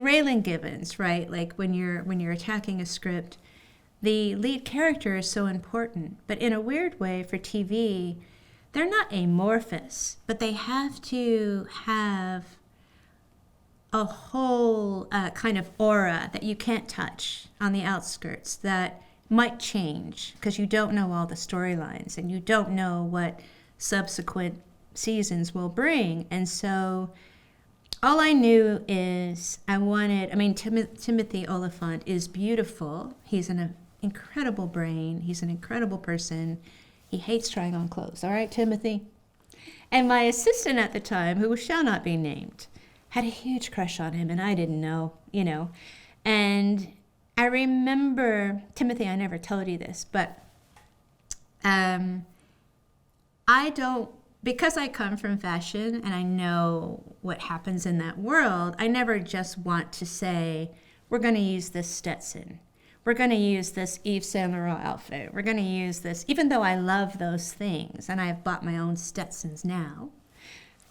Raylan Givens, right? Like when you're attacking a script, the lead character is so important. But in a weird way for TV, they're not amorphous, but they have to have a whole kind of aura that you can't touch on the outskirts that might change because you don't know all the storylines and you don't know what subsequent seasons will bring. And so all I knew is Timothy Oliphant is beautiful. He's an incredible brain. He's an incredible person. He hates trying on clothes. All right, Timothy? And my assistant at the time, who shall not be named, had a huge crush on him, and I didn't know, And I remember, Timothy, I never told you this, but because I come from fashion and I know what happens in that world, I never just want to say, we're going to use this Stetson. We're going to use this Yves Saint Laurent outfit. We're going to use this, even though I love those things, and I've bought my own Stetsons now,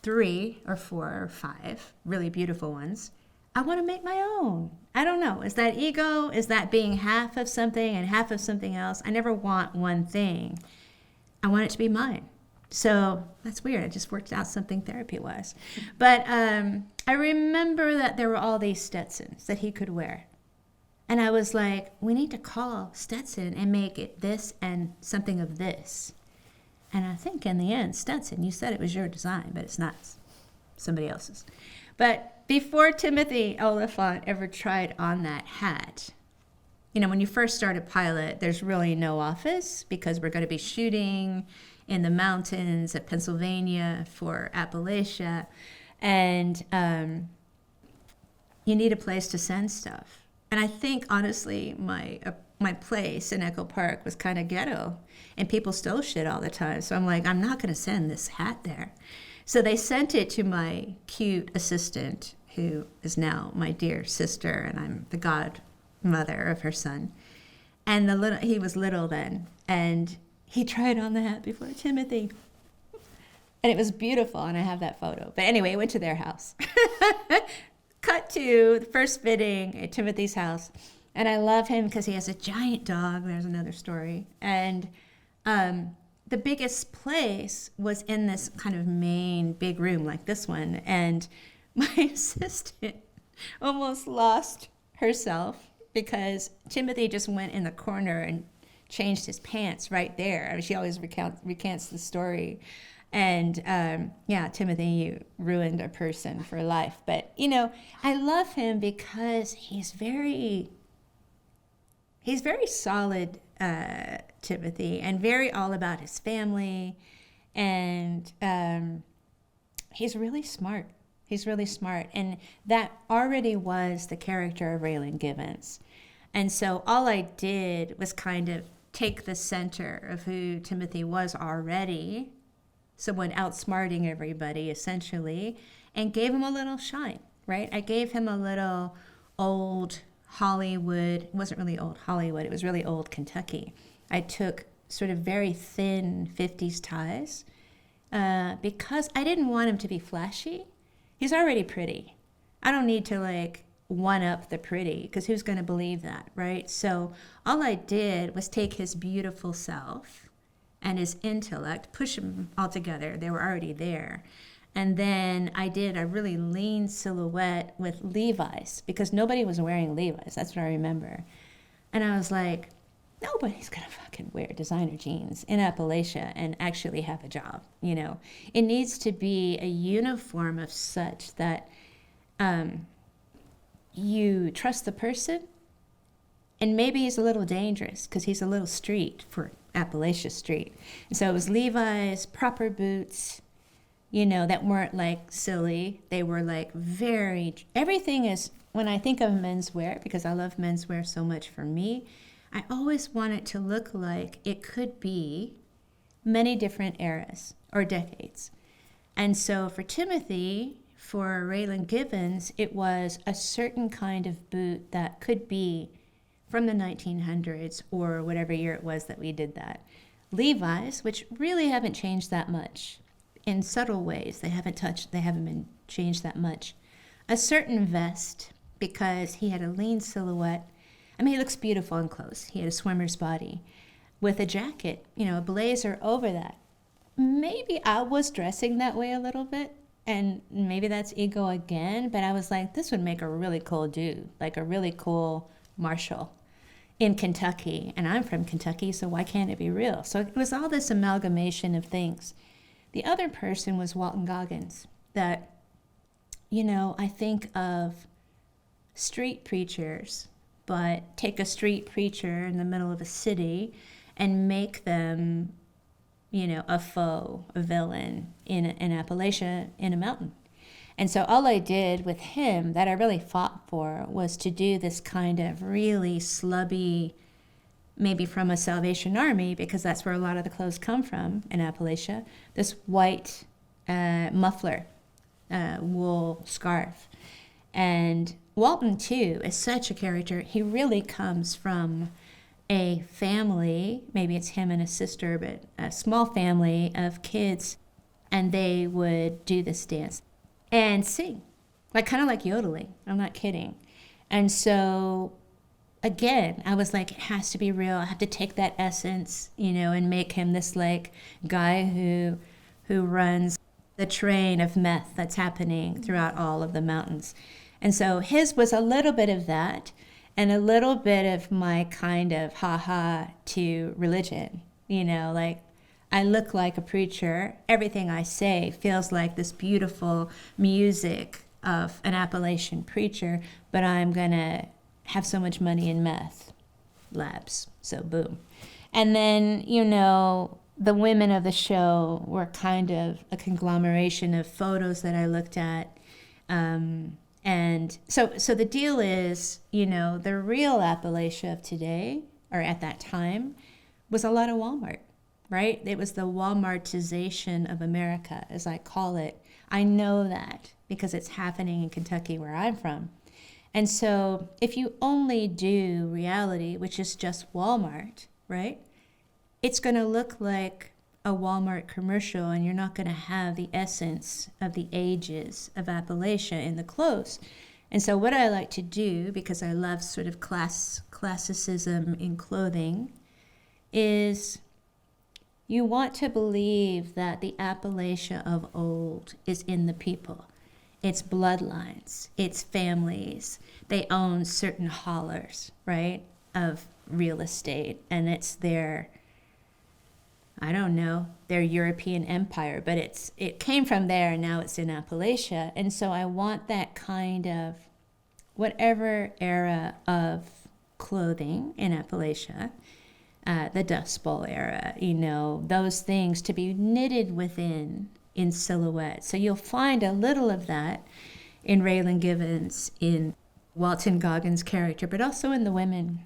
3 or 4 or 5 really beautiful ones. I want to make my own. I don't know. Is that ego? Is that being half of something and half of something else? I never want one thing. I want it to be mine. So that's weird. I just worked out something therapy-wise. But I remember that there were all these Stetsons that he could wear. And I was like, we need to call Stetson and make it this and something of this. And I think in the end, Stetson, you said it was your design, but it's not, somebody else's. But before Timothy Oliphant ever tried on that hat, when you first start a pilot, there's really no office because we're going to be shooting in the mountains of Pennsylvania for Appalachia. And you need a place to send stuff. And I think, honestly, my place in Echo Park was kind of ghetto, and people stole shit all the time. So I'm like, I'm not going to send this hat there. So they sent it to my cute assistant, who is now my dear sister, and I'm the godmother of her son. And he was little then, and he tried on the hat before Timothy. And it was beautiful, and I have that photo. But anyway, I went to their house. Cut to the first fitting at Timothy's house. And I love him because he has a giant dog. There's another story. And the biggest place was in this kind of main big room like this one. And my assistant almost lost herself because Timothy just went in the corner and changed his pants right there. I mean, she always recants the story. And Timothy, you ruined a person for life. But, I love him because he's very solid, Timothy, and very all about his family. And he's really smart. He's really smart. And that already was the character of Raylan Givens. And so all I did was kind of take the center of who Timothy was already, someone outsmarting everybody, essentially, and gave him a little shine, right? I gave him a little old Hollywood. It wasn't really old Hollywood. It was really old Kentucky. I took sort of very thin 50s ties because I didn't want him to be flashy. He's already pretty. I don't need to, one-up the pretty, because who's going to believe that, right? So all I did was take his beautiful self and his intellect, push them all together. They were already there. And then I did a really lean silhouette with Levi's, because nobody was wearing Levi's. That's what I remember. And I was like, nobody's going to fucking wear designer jeans in Appalachia and actually have a job, It needs to be a uniform of such that you trust the person. And maybe he's a little dangerous because he's a little street for Appalachia Street. And so it was Levi's, proper boots, that weren't silly. They were everything is, when I think of menswear, because I love menswear so much for me, I always want it to look like it could be many different eras or decades. And so for Timothy, for Raylan Givens, it was a certain kind of boot that could be from the 1900s or whatever year it was that we did that. Levi's, which really haven't changed that much. In subtle ways, they haven't been changed that much. A certain vest, because he had a lean silhouette. I mean, he looks beautiful in clothes. He had a swimmer's body with a jacket, a blazer over that. Maybe I was dressing that way a little bit, and maybe that's ego again, but I was like, this would make a really cool dude, like a really cool marshal in Kentucky. And I'm from Kentucky, so why can't it be real? So it was all this amalgamation of things. The other person was Walton Goggins, that, I think of street preachers, but take a street preacher in the middle of a city and make them, a foe, a villain in Appalachia, in a mountain. And so all I did with him that I really fought for was to do this kind of really slubby, maybe from a Salvation Army, because that's where a lot of the clothes come from in Appalachia, this white muffler, wool scarf. And Walton, too, is such a character. He really comes from a family, maybe it's him and a sister, but a small family of kids, and they would do this dance and sing, kind of like yodeling. I'm not kidding. And so, again, I was like, it has to be real. I have to take that essence, and make him this guy who runs the train of meth that's happening throughout all of the mountains. And so his was a little bit of that, and a little bit of my kind of ha-ha to religion. I look like a preacher. Everything I say feels like this beautiful music of an Appalachian preacher, but I'm going to have so much money in meth labs. So boom. And then, the women of the show were kind of a conglomeration of photos that I looked at. And so the deal is, the real Appalachia of today, or at that time, was a lot of Walmart, right? It was the Walmartization of America, as I call it. I know that because it's happening in Kentucky, where I'm from. And so if you only do reality, which is just Walmart, right? It's going to look like a Walmart commercial, and you're not going to have the essence of the ages of Appalachia in the clothes. And so what I like to do, because I love sort of classicism in clothing, is you want to believe that the Appalachia of old is in the people. It's bloodlines, it's families. They own certain hollers, right, of real estate, and it's their European empire, but it came from there, and now it's in Appalachia. And so I want that kind of whatever era of clothing in Appalachia, the Dust Bowl era, those things to be knitted within in silhouette. So you'll find a little of that in Raylan Givens, in Walton Goggins' character, but also in the women,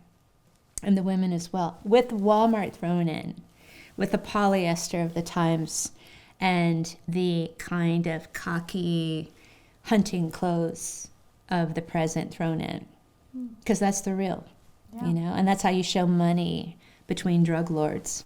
as well, with Walmart thrown in, with the polyester of the times and the kind of cocky hunting clothes of the present thrown in. Because that's the real, and that's how you show money between drug lords.